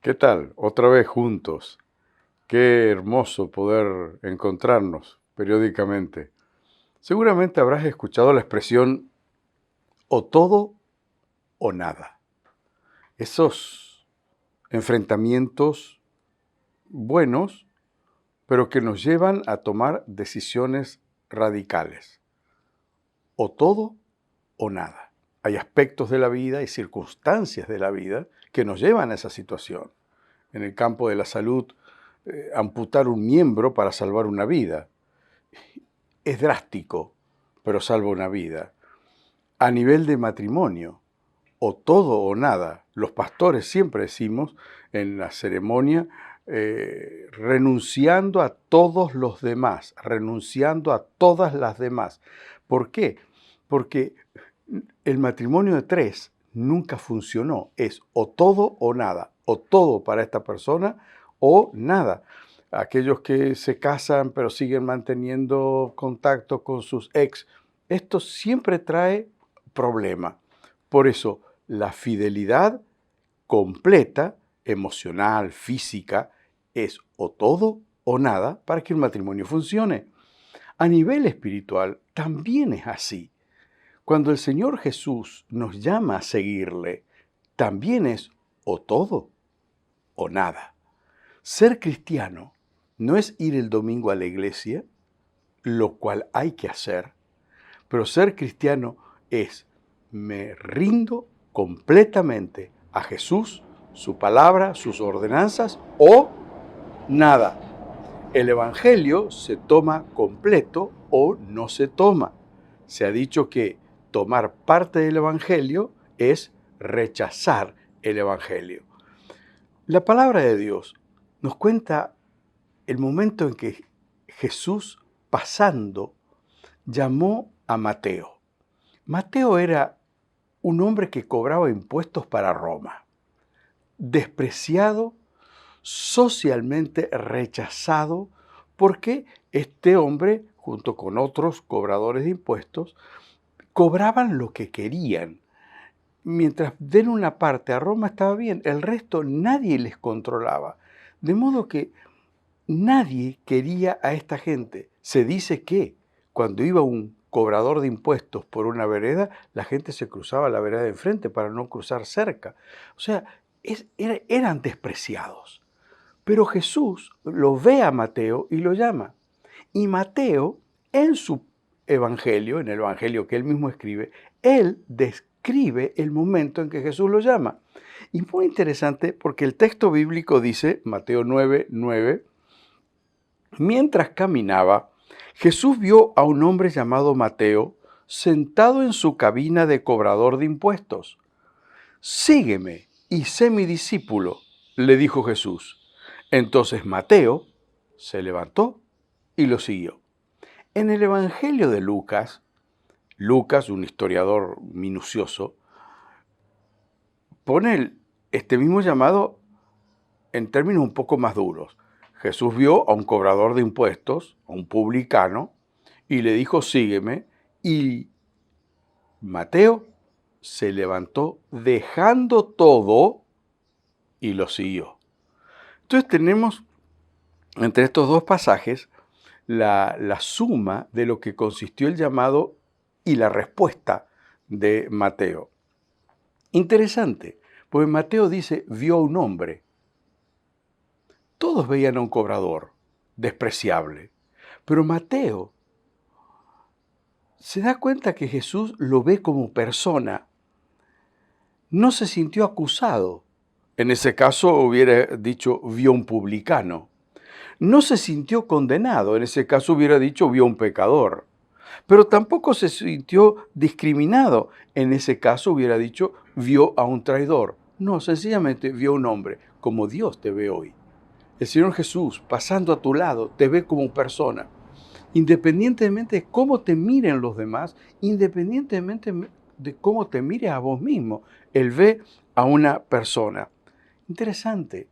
¿Qué tal? Otra vez juntos. Qué hermoso poder encontrarnos periódicamente. Seguramente habrás escuchado la expresión o todo o nada. Esos enfrentamientos buenos, pero que nos llevan a tomar decisiones radicales. O todo o nada. Hay aspectos de la vida y circunstancias de la vida que nos llevan a esa situación. En el campo de la salud, amputar un miembro para salvar una vida. Es drástico, pero salva una vida. A nivel de matrimonio, o todo o nada. Los pastores siempre decimos en la ceremonia, renunciando a todos los demás, renunciando a todas las demás. ¿Por qué? Porque el matrimonio de tres nunca funcionó. Es o todo o nada, o todo para esta persona o nada. Aquellos que se casan pero siguen manteniendo contacto con sus ex, esto siempre trae problema. Por eso, la fidelidad completa, emocional, física, es o todo o nada para que el matrimonio funcione. A nivel espiritual también es así. Cuando el Señor Jesús nos llama a seguirle, también es o todo o nada. Ser cristiano no es ir el domingo a la iglesia, lo cual hay que hacer, pero ser cristiano es me rindo completamente a Jesús, su palabra, sus ordenanzas o nada. El Evangelio se toma completo o no se toma. Se ha dicho que tomar parte del Evangelio es rechazar el Evangelio. La palabra de Dios nos cuenta el momento en que Jesús, pasando, llamó a Mateo. Mateo era un hombre que cobraba impuestos para Roma, despreciado, socialmente rechazado, porque este hombre, junto con otros cobradores de impuestos, cobraban lo que querían. Mientras den una parte a Roma estaba bien, el resto nadie les controlaba. De modo que nadie quería a esta gente. Se dice que cuando iba un cobrador de impuestos por una vereda, la gente se cruzaba la vereda de enfrente para no cruzar cerca. O sea, eran despreciados. Pero Jesús lo ve a Mateo y lo llama. Y Mateo, en su evangelio, en el evangelio que él mismo escribe, él describe el momento en que Jesús lo llama. Y es muy interesante porque el texto bíblico dice, Mateo 9:9, mientras caminaba, Jesús vio a un hombre llamado Mateo sentado en su cabina de cobrador de impuestos. Sígueme y sé mi discípulo, le dijo Jesús. Entonces Mateo se levantó y lo siguió. En el Evangelio de Lucas, un historiador minucioso, pone este mismo llamado en términos un poco más duros. Jesús vio a un cobrador de impuestos, a un publicano, y le dijo, sígueme, y Mateo se levantó dejando todo y lo siguió. Entonces tenemos entre estos dos pasajes la suma de lo que consistió el llamado y la respuesta de Mateo. Interesante, porque Mateo dice, vio a un hombre. Todos veían a un cobrador despreciable, pero Mateo se da cuenta que Jesús lo ve como persona. No se sintió acusado. En ese caso hubiera dicho, vio un publicano. No se sintió condenado. En ese caso hubiera dicho, vio un pecador. Pero tampoco se sintió discriminado. En ese caso hubiera dicho, vio a un traidor. No, sencillamente vio a un hombre, como Dios te ve hoy. El Señor Jesús, pasando a tu lado, te ve como persona. Independientemente de cómo te miren los demás, independientemente de cómo te mires a vos mismo, Él ve a una persona. Interesante.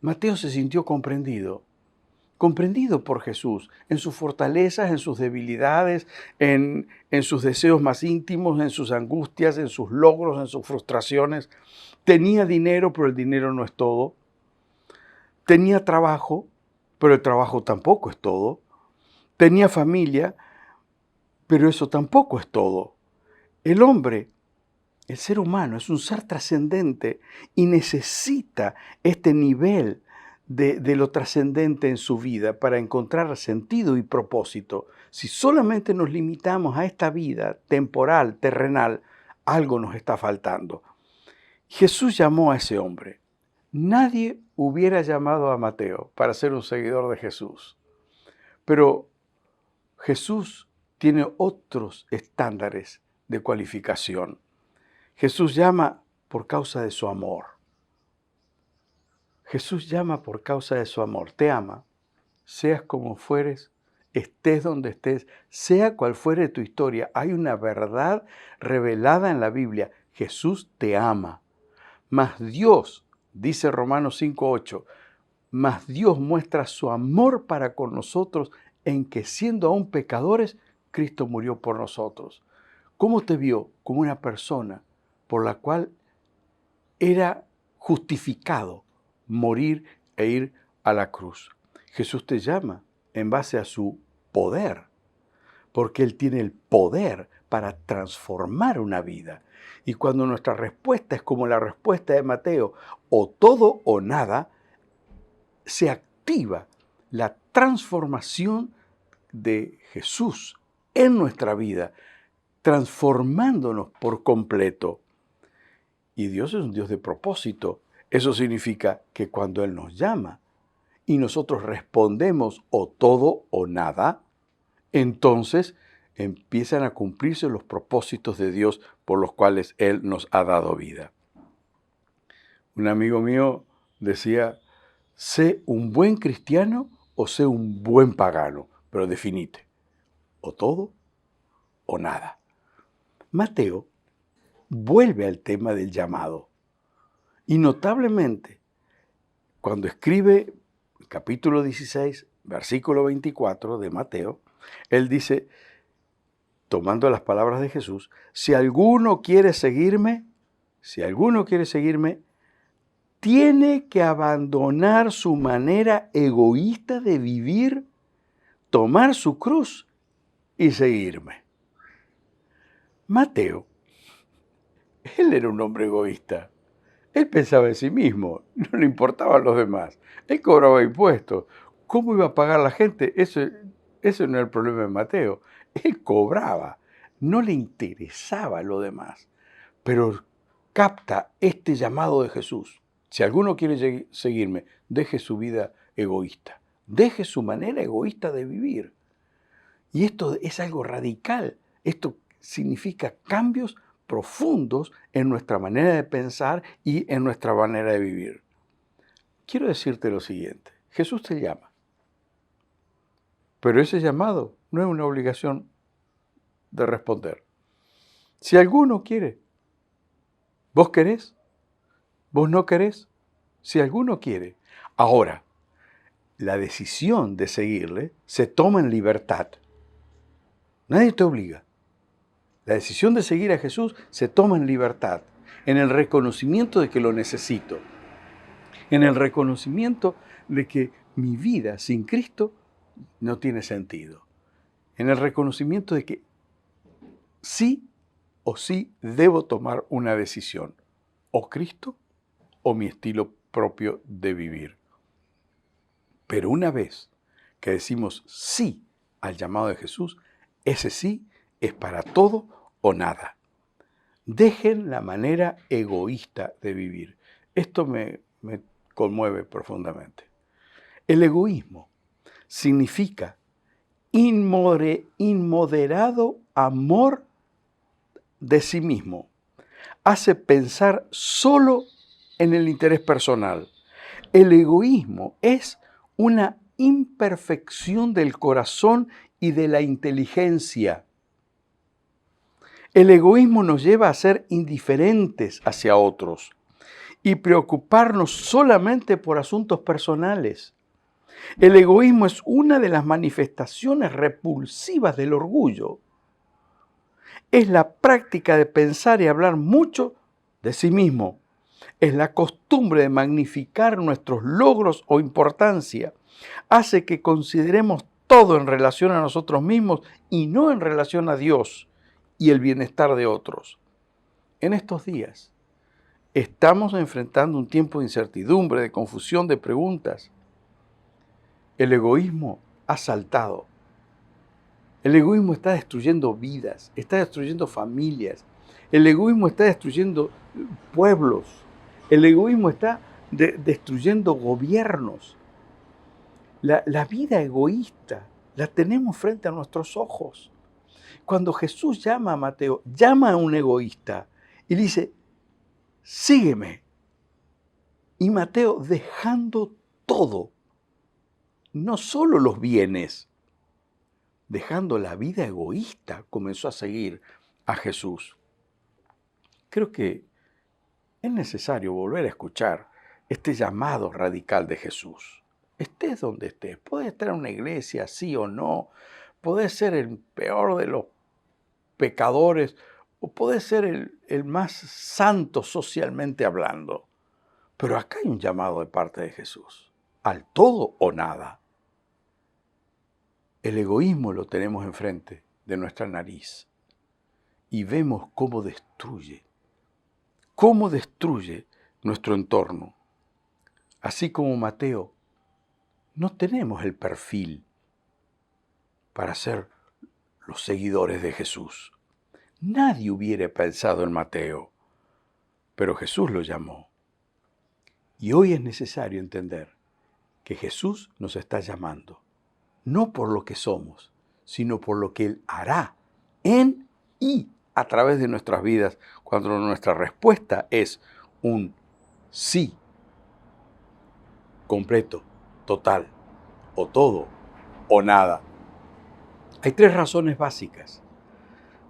Mateo se sintió comprendido por Jesús, en sus fortalezas, en sus debilidades, en sus deseos más íntimos, en sus angustias, en sus logros, en sus frustraciones. Tenía dinero, pero el dinero no es todo. Tenía trabajo, pero el trabajo tampoco es todo. Tenía familia, pero eso tampoco es todo. El hombre, el ser humano, es un ser trascendente y necesita este nivel de lo trascendente en su vida para encontrar sentido y propósito. Si solamente nos limitamos a esta vida temporal, terrenal, algo nos está faltando. Jesús llamó a ese hombre. Nadie hubiera llamado a Mateo para ser un seguidor de Jesús. Pero Jesús tiene otros estándares de cualificación. Jesús llama por causa de su amor. Jesús llama por causa de su amor. Te ama, seas como fueres, estés donde estés, sea cual fuere tu historia. Hay una verdad revelada en la Biblia. Jesús te ama. Mas Dios, dice Romanos 5:8, mas Dios muestra su amor para con nosotros en que siendo aún pecadores, Cristo murió por nosotros. ¿Cómo te vio? Como una persona por la cual era justificado morir e ir a la cruz. Jesús te llama en base a su poder, porque Él tiene el poder para transformar una vida. Y cuando nuestra respuesta es como la respuesta de Mateo, o todo o nada, se activa la transformación de Jesús en nuestra vida, transformándonos por completo. Y Dios es un Dios de propósito. Eso significa que cuando Él nos llama y nosotros respondemos o todo o nada, entonces empiezan a cumplirse los propósitos de Dios por los cuales Él nos ha dado vida. Un amigo mío decía, sé un buen cristiano o sé un buen pagano, pero definite, o todo o nada. Mateo vuelve al tema del llamado y notablemente cuando escribe el capítulo 16, versículo 24 de Mateo, él dice, tomando las palabras de Jesús, si alguno quiere seguirme, tiene que abandonar su manera egoísta de vivir, tomar su cruz y seguirme. Mateo, él era un hombre egoísta. Él pensaba en sí mismo, no le importaban los demás. Él cobraba impuestos. ¿Cómo iba a pagar la gente? Eso no era el problema de Mateo. Él cobraba, no le interesaba lo demás. Pero capta este llamado de Jesús. Si alguno quiere seguirme, deje su vida egoísta. Deje su manera egoísta de vivir. Y esto es algo radical. Esto significa cambios profundos en nuestra manera de pensar y en nuestra manera de vivir. Quiero decirte lo siguiente. Jesús te llama. Pero ese llamado no es una obligación de responder. Si alguno quiere, ¿vos querés? ¿Vos no querés? Si alguno quiere. Ahora, la decisión de seguirle se toma en libertad. Nadie te obliga. La decisión de seguir a Jesús se toma en libertad, en el reconocimiento de que lo necesito, en el reconocimiento de que mi vida sin Cristo no tiene sentido, en el reconocimiento de que sí o sí debo tomar una decisión, o Cristo o mi estilo propio de vivir. Pero una vez que decimos sí al llamado de Jesús, ese sí es para todo o nada. Dejen la manera egoísta de vivir. Esto me conmueve profundamente. El egoísmo significa inmoderado amor de sí mismo. Hace pensar solo en el interés personal. El egoísmo es una imperfección del corazón y de la inteligencia. El egoísmo nos lleva a ser indiferentes hacia otros y preocuparnos solamente por asuntos personales. El egoísmo es una de las manifestaciones repulsivas del orgullo. Es la práctica de pensar y hablar mucho de sí mismo. Es la costumbre de magnificar nuestros logros o importancia. Hace que consideremos todo en relación a nosotros mismos y no en relación a Dios y el bienestar de otros. En estos días estamos enfrentando un tiempo de incertidumbre, de confusión, de preguntas. El egoísmo ha saltado. El egoísmo está destruyendo vidas, está destruyendo familias. El egoísmo está destruyendo pueblos. El egoísmo está destruyendo gobiernos. La vida egoísta la tenemos frente a nuestros ojos. Cuando Jesús llama a Mateo, llama a un egoísta y le dice, sígueme. Y Mateo, dejando todo, no solo los bienes, dejando la vida egoísta, comenzó a seguir a Jesús. Creo que es necesario volver a escuchar este llamado radical de Jesús. Estés donde estés, puedes estar en una iglesia, sí o no, puedes ser el peor de los pecadores o puedes ser el más santo socialmente hablando. Pero acá hay un llamado de parte de Jesús, al todo o nada. El egoísmo lo tenemos enfrente de nuestra nariz y vemos cómo destruye nuestro entorno. Así como Mateo, no tenemos el perfil para ser los seguidores de Jesús. Nadie hubiera pensado en Mateo, pero Jesús lo llamó. Y hoy es necesario entender que Jesús nos está llamando, no por lo que somos, sino por lo que Él hará en y a través de nuestras vidas, cuando nuestra respuesta es un sí completo, total, o todo, o nada. Hay 3 razones básicas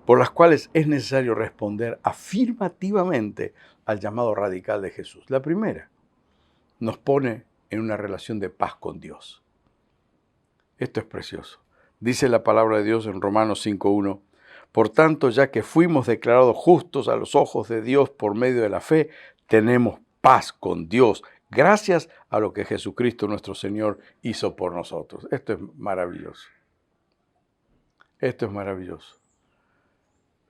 por las cuales es necesario responder afirmativamente al llamado radical de Jesús. La primera, nos pone en una relación de paz con Dios. Esto es precioso. Dice la palabra de Dios en Romanos 5:1, por tanto, ya que fuimos declarados justos a los ojos de Dios por medio de la fe, tenemos paz con Dios, gracias a lo que Jesucristo nuestro Señor hizo por nosotros. Esto es maravilloso. Esto es maravilloso.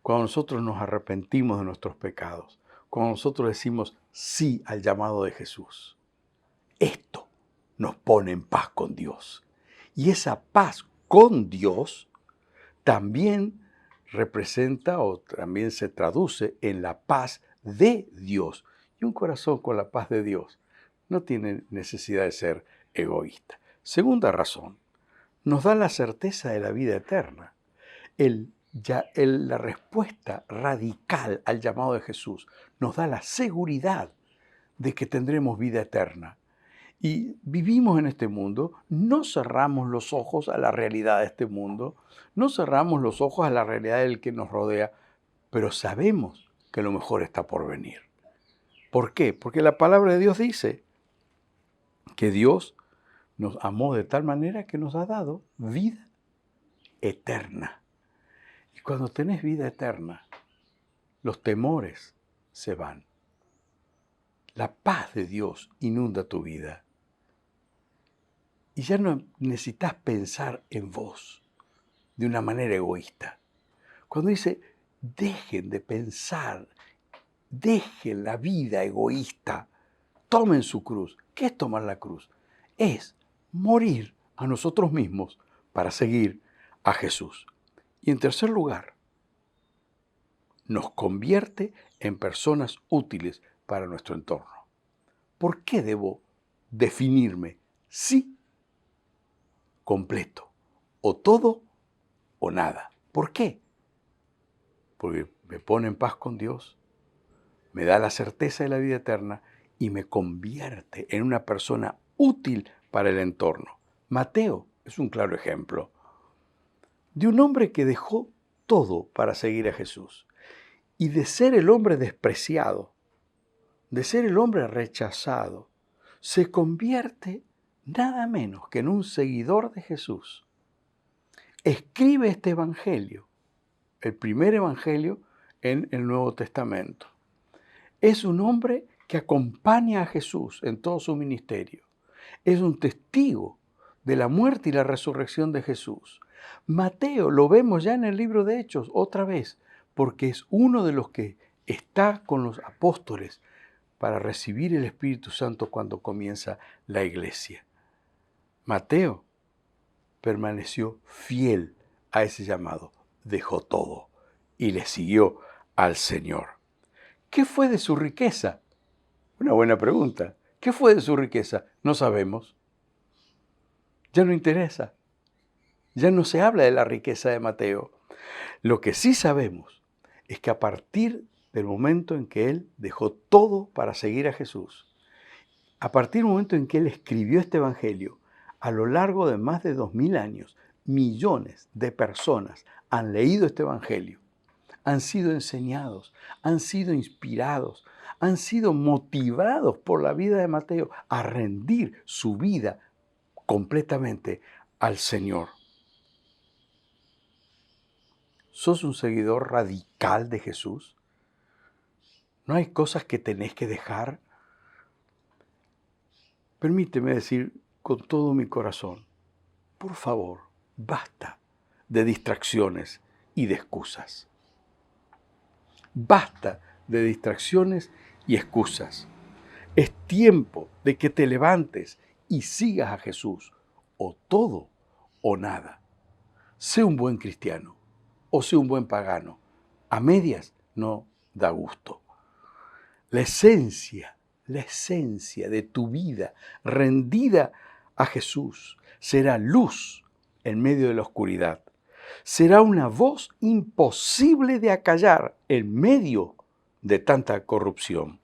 Cuando nosotros nos arrepentimos de nuestros pecados, cuando nosotros decimos sí al llamado de Jesús, esto nos pone en paz con Dios. Y esa paz con Dios también representa o también se traduce en la paz de Dios. Y un corazón con la paz de Dios no tiene necesidad de ser egoísta. Segunda razón, nos da la certeza de la vida eterna. La respuesta radical al llamado de Jesús nos da la seguridad de que tendremos vida eterna. Y vivimos en este mundo, no cerramos los ojos a la realidad de este mundo, no cerramos los ojos a la realidad del que nos rodea, pero sabemos que lo mejor está por venir. ¿Por qué? Porque la palabra de Dios dice que Dios nos amó de tal manera que nos ha dado vida eterna. Y cuando tenés vida eterna, los temores se van. La paz de Dios inunda tu vida. Y ya no necesitas pensar en vos de una manera egoísta. Cuando dice, dejen de pensar, dejen la vida egoísta, tomen su cruz. ¿Qué es tomar la cruz? Es morir a nosotros mismos para seguir a Jesús. Y en tercer lugar, nos convierte en personas útiles para nuestro entorno. ¿Por qué debo definirme sí completo, o todo o nada? ¿Por qué? Porque me pone en paz con Dios, me da la certeza de la vida eterna y me convierte en una persona útil para el entorno. Mateo es un claro ejemplo de un hombre que dejó todo para seguir a Jesús y de ser el hombre despreciado, de ser el hombre rechazado, se convierte nada menos que en un seguidor de Jesús. Escribe este evangelio, el primer evangelio en el Nuevo Testamento. Es un hombre que acompaña a Jesús en todo su ministerio. Es un testigo de la muerte y la resurrección de Jesús. Mateo lo vemos ya en el libro de Hechos otra vez, porque es uno de los que está con los apóstoles para recibir el Espíritu Santo cuando comienza la iglesia. Mateo permaneció fiel a ese llamado, dejó todo y le siguió al Señor. ¿Qué fue de su riqueza? Una buena pregunta. ¿Qué fue de su riqueza? No sabemos. Ya no interesa. Ya no se habla de la riqueza de Mateo. Lo que sí sabemos es que a partir del momento en que él dejó todo para seguir a Jesús, a partir del momento en que él escribió este evangelio, a lo largo de más de 2000 años, millones de personas han leído este evangelio, han sido enseñados, han sido inspirados, han sido motivados por la vida de Mateo a rendir su vida completamente al Señor. ¿Sos un seguidor radical de Jesús? ¿No hay cosas que tenés que dejar? Permíteme decir con todo mi corazón, por favor, basta de distracciones y de excusas. Basta de distracciones y excusas. Es tiempo de que te levantes y sigas a Jesús, o todo o nada. Sé un buen cristiano o sé un buen pagano. A medias no da gusto. La esencia de tu vida rendida a Jesús será luz en medio de la oscuridad. Será una voz imposible de acallar en medio de tanta corrupción.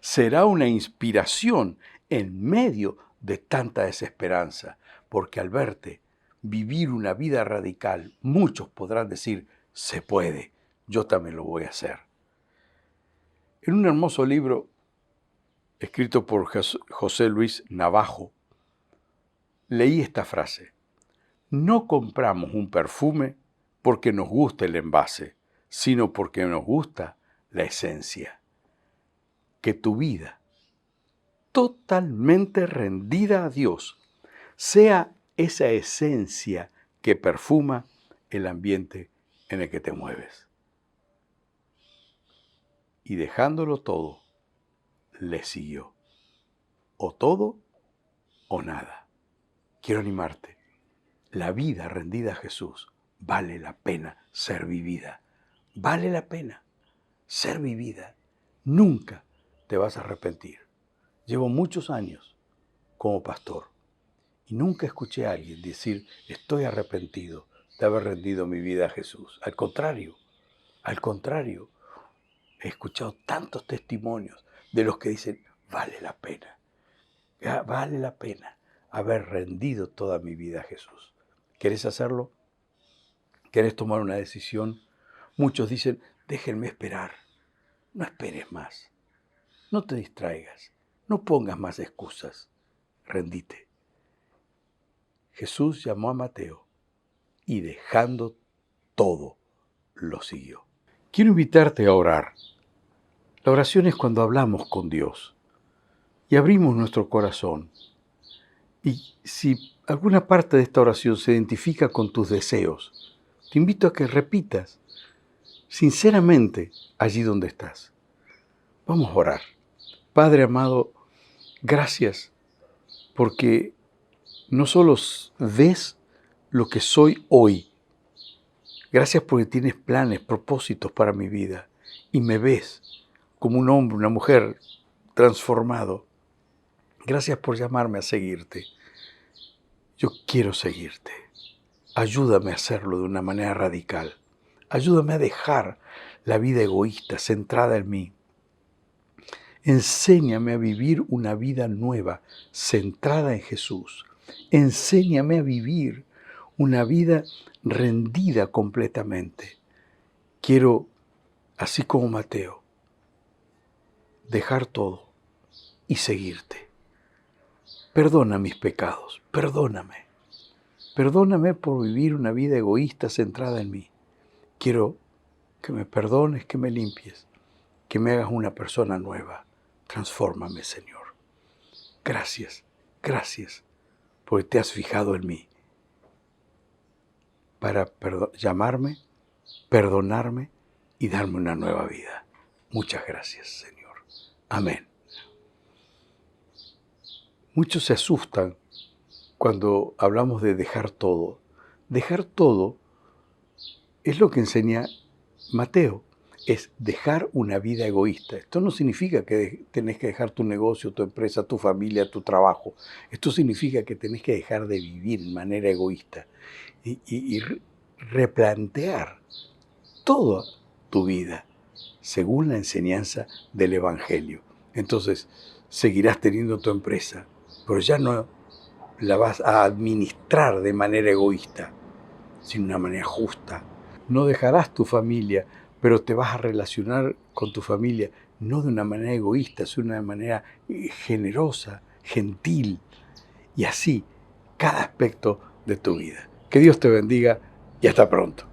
Será una inspiración en medio de tanta desesperanza, porque al verte vivir una vida radical, muchos podrán decir, se puede, yo también lo voy a hacer. En un hermoso libro escrito por José Luis Navajo, leí esta frase: no compramos un perfume porque nos gusta el envase, sino porque nos gusta la esencia. Que tu vida, totalmente rendida a Dios, sea esa esencia que perfuma el ambiente en el que te mueves. Y dejándolo todo, le siguió. O todo o nada. Quiero animarte. La vida rendida a Jesús vale la pena ser vivida. Vale la pena ser vivida. Nunca te vas a arrepentir. Llevo muchos años como pastor y nunca escuché a alguien decir, estoy arrepentido de haber rendido mi vida a Jesús. Al contrario, he escuchado tantos testimonios de los que dicen, vale la pena haber rendido toda mi vida a Jesús. ¿Querés hacerlo? ¿Querés tomar una decisión? Muchos dicen, déjenme esperar. No esperes más. No te distraigas. No pongas más excusas. Rendite. Jesús llamó a Mateo y dejando todo, lo siguió. Quiero invitarte a orar. La oración es cuando hablamos con Dios y abrimos nuestro corazón. Y si alguna parte de esta oración se identifica con tus deseos, te invito a que repitas sinceramente allí donde estás. Vamos a orar. Padre amado, gracias porque no solo ves lo que soy hoy, gracias porque tienes planes, propósitos para mi vida y me ves como un hombre, una mujer transformado. Gracias por llamarme a seguirte. Yo quiero seguirte. Ayúdame a hacerlo de una manera radical. Ayúdame a dejar la vida egoísta centrada en mí. Enséñame a vivir una vida nueva, centrada en Jesús. Enséñame a vivir una vida rendida completamente. Quiero, así como Mateo, dejar todo y seguirte. Perdona mis pecados, perdóname. Perdóname por vivir una vida egoísta centrada en mí. Quiero que me perdones, que me limpies, que me hagas una persona nueva. Transfórmame, Señor. Gracias, gracias, porque te has fijado en mí para llamarme, perdonarme y darme una nueva vida. Muchas gracias, Señor. Amén. Muchos se asustan cuando hablamos de dejar todo. Dejar todo es lo que enseña Mateo, es dejar una vida egoísta. Esto no significa que tenés que dejar tu negocio, tu empresa, tu familia, tu trabajo. Esto significa que tenés que dejar de vivir de manera egoísta y replantear toda tu vida según la enseñanza del Evangelio. Entonces, seguirás teniendo tu empresa, pero ya no la vas a administrar de manera egoísta, sino de una manera justa. No dejarás tu familia, pero te vas a relacionar con tu familia no de una manera egoísta, sino de una manera generosa, gentil, y así cada aspecto de tu vida. Que Dios te bendiga y hasta pronto.